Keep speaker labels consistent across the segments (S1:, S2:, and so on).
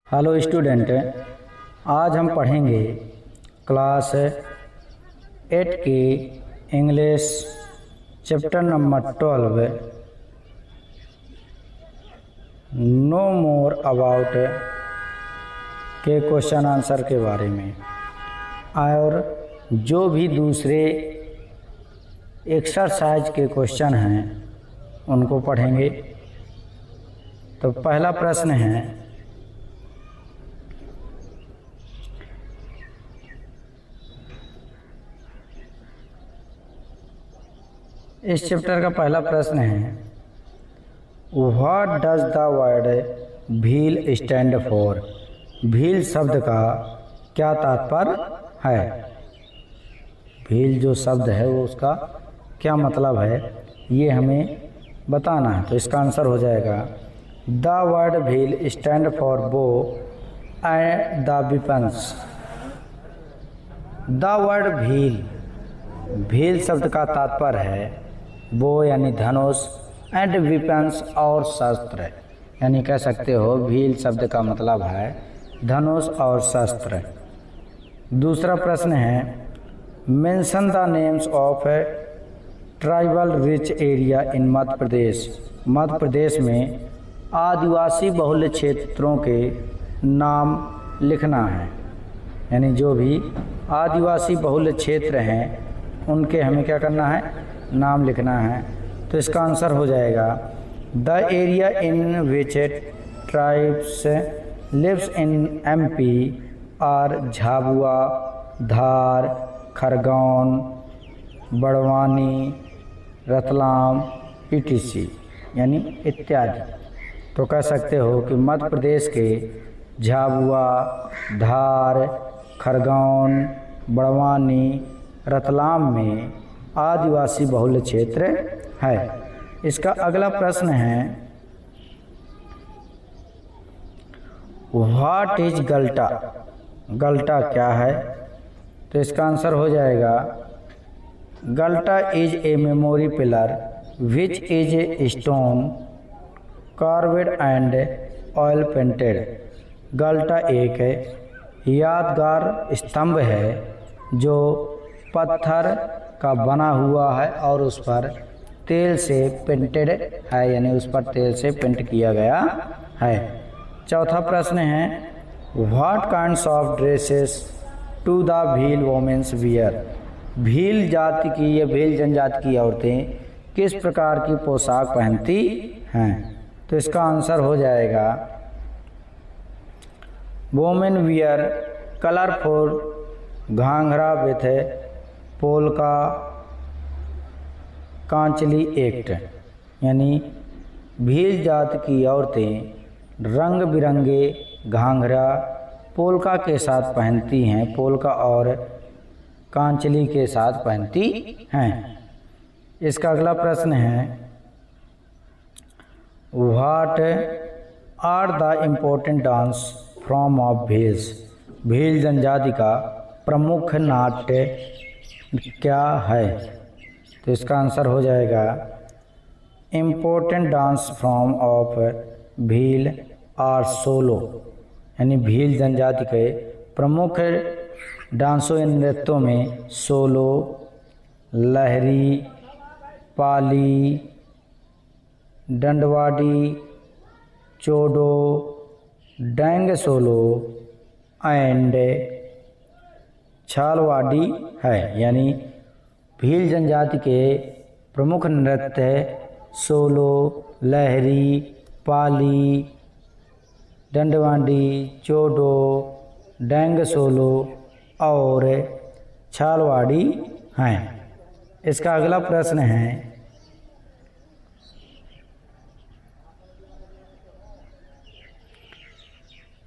S1: Hello student, आज हम पढ़ेंगे क्लास 8 की English chapter number 12 no more about के क्वेश्चन आंसर के बारे में, और जो भी दूसरे एक्सरसाइज के क्वेश्चन हैं उनको पढ़ेंगे। तो पहला प्रश्न है, इस चैप्टर का पहला प्रश्न है, what does the word Bhil stand for? Bhil शब्द का क्या तात्पर्य है? भील जो शब्द है वो उसका क्या मतलब है, ये हमें बताना है। तो इसका आंसर हो जाएगा the word Bhil stand for bow and the weapons. The word Bhil, Bhil शब्द का तात्पर्य है बो यानी धनुष, एंड वेपन्स और शस्त्र, यानी कह सकते हो भील शब्द का मतलब है धनुष और शस्त्र। दूसरा प्रश्न है, mention the names of tribal rich area in Madhya Pradesh. Madhya Pradesh में आदिवासी बहुल क्षेत्रों के नाम लिखना है, यानी जो भी आदिवासी बहुल क्षेत्र हैं उनके हमें क्या करना है, नाम लिखना है। तो इसका आंसर हो जाएगा the area in which tribes lives in MP are Jhabua, Dhar, Khargone, Barwani, Ratlam etc, यानी इत्यादि। तो कह सकते हो कि मध्य प्रदेश के झाबुआ, धार, खरगोन, बड़वानी, रतलाम में आदिवासी बहुल क्षेत्र है। इसका अगला प्रश्न है, व्हाट इज गल्टा? गल्टा क्या है? तो इसका आंसर हो जाएगा Galta is a memory pillar which is a stone carved and oil painted. Galta एक यादगार स्तंभ है जो पत्थर का बना हुआ है और उस पर तेल से पेंटेड है, यानी उस पर तेल से पेंट किया गया है। चौथा प्रश्न है, what kinds of dresses to the Bhil womens wear? Bhil जाति की या भील जनजाति की औरतें किस प्रकार की पोशाक पहनती हैं? तो इसका आंसर हो जाएगा women wear colourful ghaghra with polka kanchli एक्ट, यानी भील जाति की औरतें रंग बिरंगे घाघरा पोलका के साथ पहनती हैं, पोलका और कांचली के साथ पहनती हैं। इसका अगला प्रश्न है, what are the important dance form of Bhils? Bhil जनजाति का प्रमुख नाट्य क्या है? तो इसका आंसर हो जाएगा important dance form of Bhil are Solo, यानी भील जनजाति के प्रमुख डांसों या नृत्यों में सोलो, लहरी, पाली, डंडवाडी, चोडो, डैंग सोलो एंड छालवाड़ी है। यानी भील जनजाति के प्रमुख नृत्य सोलो, लहरी, पाली, डंडवाडी, चोडो, डैंग सोलो और छालवाड़ी हैं। इसका अगला प्रश्न है,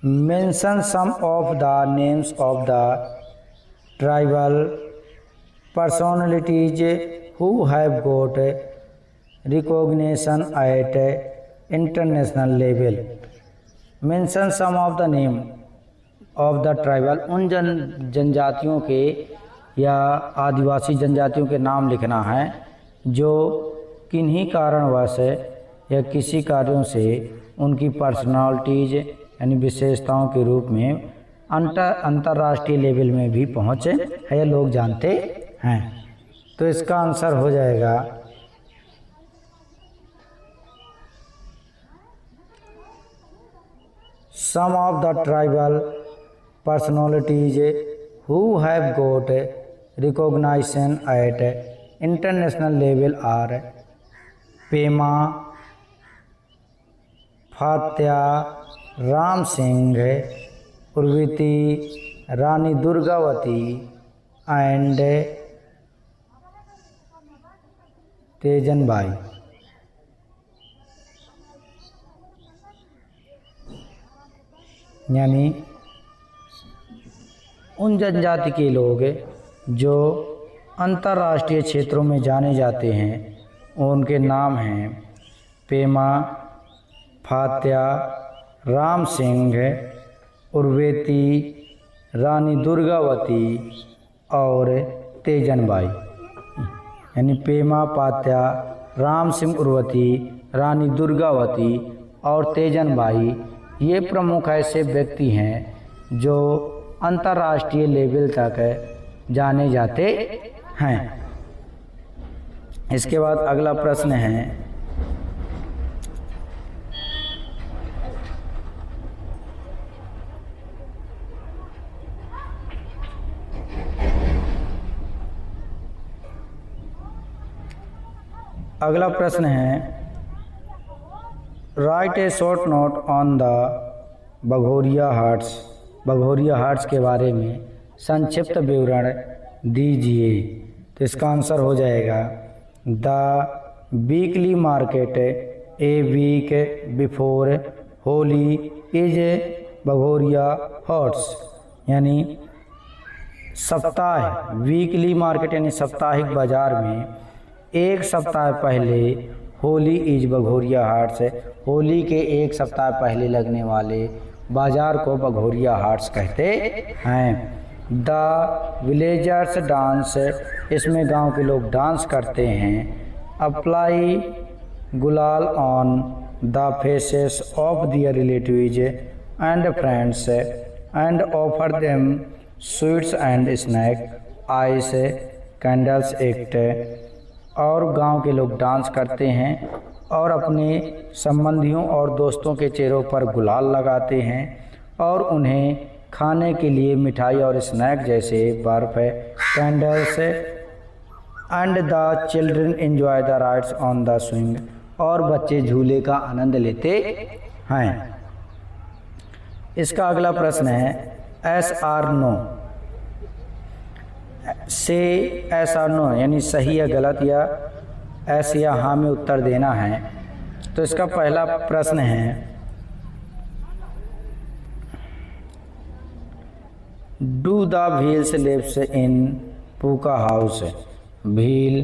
S1: mention some of the names of the tribal personalities who have got recognition at international level. Mention some of the name of the tribal, उन जनजातियों के या आदिवासी जनजातियों के नाम लिखना है जो किन्हीं कारणवश या किसी कार्यों से उनकी पर्सनालिटीज यानी विशेषताओं के रूप में अंतर्राष्ट्रीय लेवल में भी पहुँचे है, ये लोग जानते हैं। तो इसका आंसर हो जाएगा some of the tribal personalities who have got recognition at international level are Pema, Fatya, Ram Singh, Urvati, Rani Durgavati and Teejanbai. यानी उन जनजाति के लोग जो अंतर्राष्ट्रीय क्षेत्रों में जाने जाते हैं, उनके नाम हैं पेमा, फात्या, राम सिंह, उर्वती, रानी दुर्गावती और तेजनबाई। यानी पेमा, फात्या, राम सिंह, उर्वती, रानी दुर्गावती और तेजनबाई ये प्रमुख ऐसे व्यक्ति हैं जो अंतर्राष्ट्रीय लेवल तक जाने जाते हैं। इसके बाद अगला प्रश्न है write a short note on the Bhagoria haats. Bhagoria haats के बारे में संक्षिप्त विवरण दीजिए। तो इसका आंसर हो जाएगा the weekly market a week before Holi is Bhagoria haats. यानी सप्ताह, वीकली मार्केट यानी साप्ताहिक बाजार में एक सप्ताह पहले होली इज बघोरिया हाट्स, होली के एक सप्ताह पहले लगने वाले बाजार को बघोरिया हाट्स कहते हैं। द विलेजर्स डांस, इसमें गांव के लोग डांस करते हैं। Apply gulal on the faces of their relatives and friends and offer them sweets and snack ice candles एक्ट। और गांव के लोग डांस करते हैं और अपने संबंधियों और दोस्तों के चेहरों पर गुलाल लगाते हैं और उन्हें खाने के लिए मिठाई और स्नैक जैसे बर्फ, candles and the children enjoy the rides on the swing. और बच्चे झूले का आनंद लेते हैं। इसका अगला प्रश्न है एस आर नो से एस आर नो यानी सही या गलत या ऐस या हाँ में उत्तर देना है। तो इसका पहला प्रश्न है do the Bhils lives in pucca house. Bhil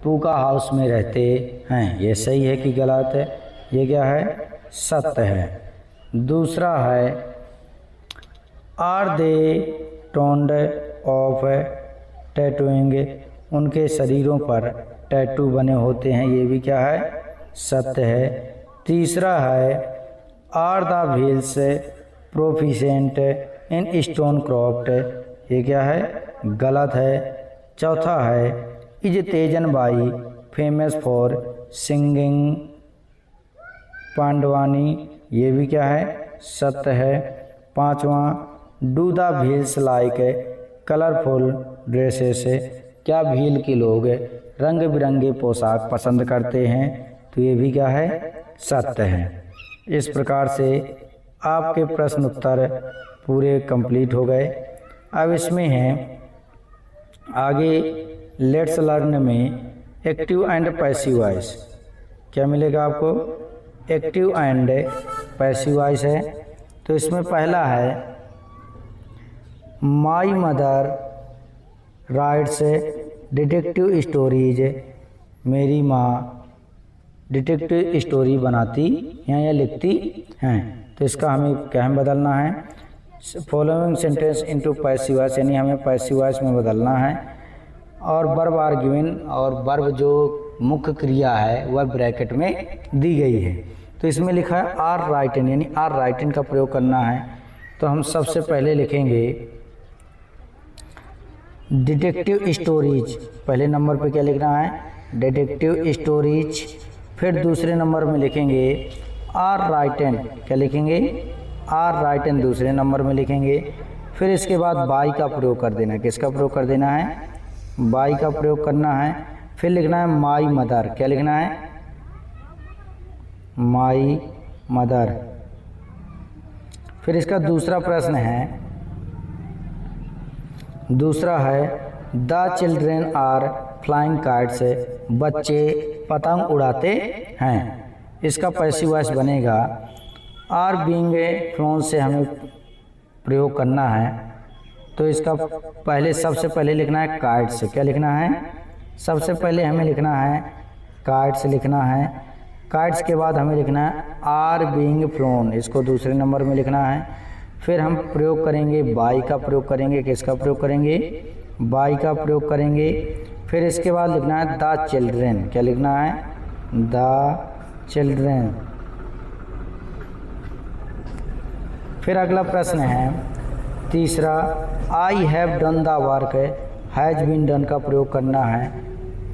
S1: पूका हाउस में रहते हैं, ये सही है कि गलत है? ये क्या है? सत्य है। दूसरा है are they fond of tattooing, उनके शरीरों पर टैटू बने होते हैं, ये भी क्या है? सत्य है। तीसरा है are the wheels proficient in stone craft, ये क्या है? गलत है। चौथा है is Teejanbai famous for singing Pandavani, ये भी क्या है? सत्य है। पांचवा do the wheels like colourful dresses, क्या भील के लोग रंग बिरंगे पोशाक पसंद करते हैं? तो ये भी क्या है? सत्य है। इस प्रकार से आपके प्रश्न उत्तर पूरे कंप्लीट हो गए। अब इसमें है आगे लेट्स लर्न में एक्टिव एंड पैसिव वॉइस। क्या मिलेगा आपको? एक्टिव एंड पैसिव वॉइस है। तो इसमें पहला है my mother rights detective stories, मेरी माँ डिटेक्टिव स्टोरी बनाती हैं या लिखती हैं। तो इसका हमें क्या बदलना है? Following sentence into passive voice, यानी हमें पैसिव वॉइस में बदलना है। और वर्ब आर गिवन, और वर्ब जो मुख्य क्रिया है वह ब्रैकेट में दी गई है। तो तो इसमें लिखा है आर राइटन, यानी आर राइटन का प्रयोग करना है। तो हम सबसे पहले लिखेंगे डिटेक्टिव स्टोरीज, पहले नंबर पे क्या लिखना है, डिटेक्टिव स्टोरीज। फिर दूसरे नंबर में लिखेंगे आर राइटन, क्या लिखेंगे, आर राइटन दूसरे नंबर में लिखेंगे। फिर इसके बाद बाई का प्रयोग कर देना है, किसका प्रयोग कर देना है, बाई का प्रयोग करना है। फिर लिखना है माई मदर, क्या लिखना है, माई मदर। फिर इसका दूसरा प्रश्न है, दूसरा है the children are flying kites, बच्चे पतंग उड़ाते हैं। इसका पैसिव वॉइस बनेगा आर बीइंग फ्लोन से हमें प्रयोग करना है। तो इसका पहले सबसे पहले लिखना है काइट्स, क्या लिखना है, सबसे पहले हमें लिखना है काइट्स लिखना है। काइट्स के बाद हमें लिखना है आर बीइंग फ्लोन, इसको दूसरे नंबर में लिखना है। फिर हम प्रयोग करेंगे बाई का प्रयोग करेंगे, किसका प्रयोग करेंगे, बाई का प्रयोग करेंगे। फिर इसके बाद लिखना है द चिल्ड्रेन, क्या लिखना है, द चिल्ड्रेन। फिर अगला प्रश्न है तीसरा, I have done the work has been done का प्रयोग करना है।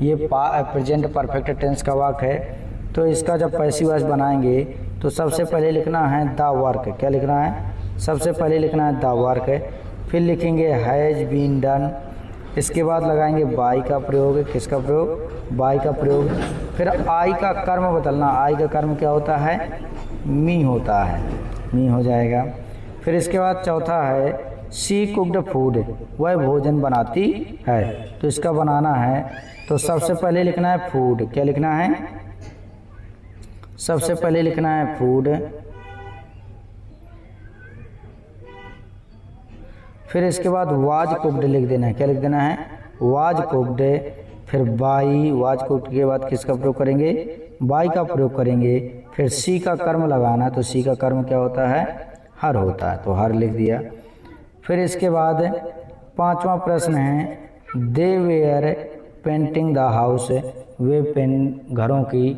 S1: ये प्रेजेंट परफेक्ट टेंस का वाक्य है। तो इसका जब पैसिव वॉइस बनाएंगे तो सबसे पहले लिखना है द वर्क, क्या लिखना है, सबसे पहले लिखना है द वर्क। फिर लिखेंगे हैज बीन डन। इसके बाद लगाएंगे बाई का प्रयोग, किसका प्रयोग, बाई का प्रयोग। फिर आई का कर्म बदलना, आई का कर्म क्या होता है, मी होता है, मी हो जाएगा। फिर इसके बाद चौथा है शी कुक्ड फूड, वह भोजन बनाती है। तो इसका बनाना है तो सबसे पहले लिखना है फूड, क्या लिखना है, सबसे पहले लिखना है फूड। फिर इसके बाद वाज कुक्ड लिख देना है, क्या लिख देना है, वाज कुक्ड। फिर बाई, वाज कुक्ड के बाद किसका प्रयोग करेंगे, बाई का प्रयोग करेंगे। फिर सी का कर्म लगाना, तो सी का कर्म क्या होता है, हर होता है, तो हर लिख दिया। फिर इसके बाद पांचवा प्रश्न है दे वेयर पेंटिंग द हाउस, वे घरों की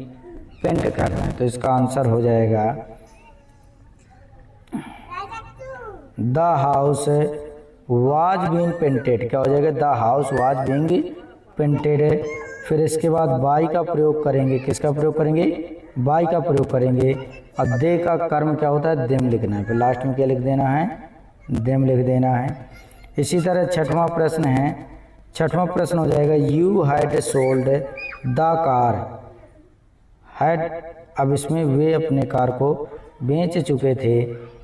S1: पेंट कर रहे हैं। तो इसका आंसर हो जाएगा the house was being painted, क्या हो जाएगा, the house was being painted. फिर इसके बाद बाई का प्रयोग करेंगे, किसका प्रयोग करेंगे, बाई का प्रयोग करेंगे। अब दे का कर्म क्या होता है, देम लिखना है। फिर लास्ट में क्या लिख देना है, देम लिख देना है। इसी तरह छठवां प्रश्न है, छठवां प्रश्न हो जाएगा you had sold the car had, अब इसमें वे अपने कार को बेच चुके थे।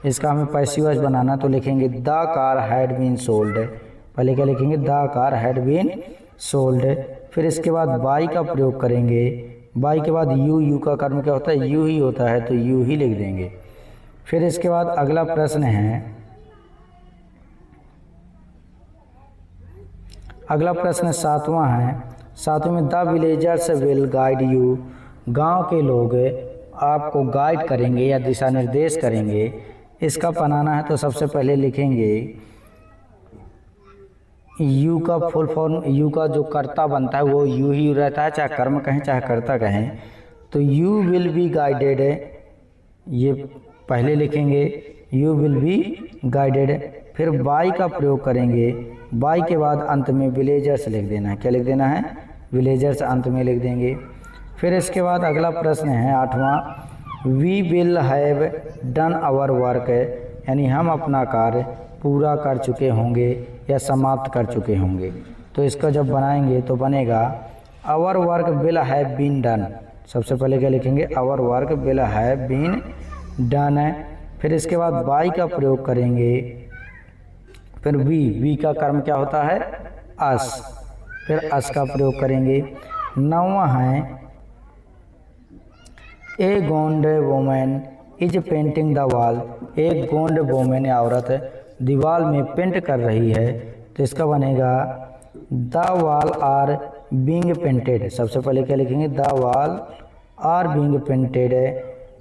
S1: इसका हमें पैसिव वॉइस बनाना, तो लिखेंगे the car had been sold, पहले क्या लिखेंगे, the car had been sold. फिर इसके बाद बाई का प्रयोग करेंगे, बाई के बाद यू, यू का कर्म क्या होता है, यू ही होता है, तो यू ही लिख देंगे। फिर इसके बाद अगला प्रश्न है, अगला प्रश्न सातवां है, सातवें में the villagers will guide you, गांव के लोग आपको गाइड करेंगे या दिशा निर्देश करेंगे। इसका बनाना है तो सबसे पहले लिखेंगे यू का फुल फॉर्म, यू का जो कर्ता बनता है वो यू ही रहता है, चाहे कर्म कहें चाहे कर्ता कहें। तो यू विल बी गाइडेड, ये पहले लिखेंगे यू विल बी गाइडेड। फिर बाई का प्रयोग करेंगे, बाई के बाद अंत में विलेजर्स लिख देना है, क्या लिख देना है, विलेजर्स अंत में लिख देंगे। फिर इसके बाद अगला प्रश्न है आठवां, we will have done our work, यानी हम अपना कार्य पूरा कर चुके होंगे या समाप्त कर चुके होंगे। तो इसका जब बनाएंगे तो बनेगा our work will have been done, सबसे पहले क्या लिखेंगे, our work will have been done है। फिर इसके बाद बाई का प्रयोग करेंगे, फिर वी का कर्म क्या होता है, अस, फिर अस का प्रयोग करेंगे। नौवां है a Gond women is painting the wall, एक गोंड वोमेन या औरत दीवार में पेंट कर रही है। तो इसका बनेगा the wall are being painted, सबसे पहले क्या लिखेंगे, the wall are being painted.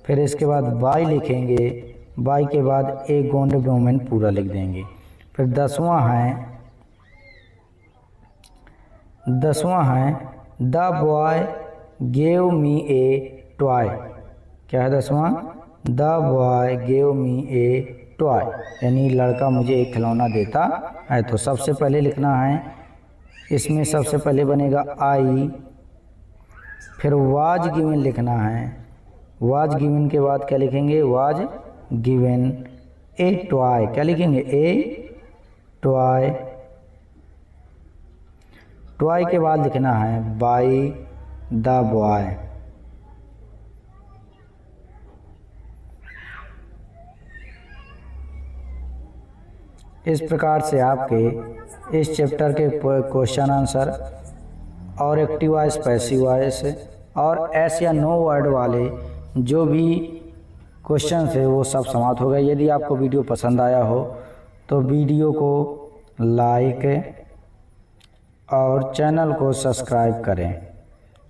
S1: फिर इसके बाद बाई लिखेंगे, बाई के बाद ए गोंड वोमेन पूरा लिख देंगे। फिर दसवां है the boy gave me a toy, क्या है 10वां, the boy gave me a toy, यानी लड़का मुझे एक खिलौना देता है। तो सबसे पहले लिखना है, इसमें सबसे पहले बनेगा आई, फिर वाज गिवन लिखना है। वाज गिवन के बाद क्या लिखेंगे, वाज गिवन ए टॉय, क्या लिखेंगे, ए टॉय। टॉय के बाद लिखना है बाय द बॉय। इस प्रकार से आपके इस चैप्टर के क्वेश्चन आंसर और एक्टिव वॉइस, पैसिव वॉइस और एस या नो वर्ड वाले जो भी क्वेश्चन थे वो सब समाप्त हो गए। यदि आपको वीडियो पसंद आया हो तो वीडियो को लाइक और चैनल को सब्सक्राइब करें।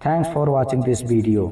S1: Thanks for watching this video.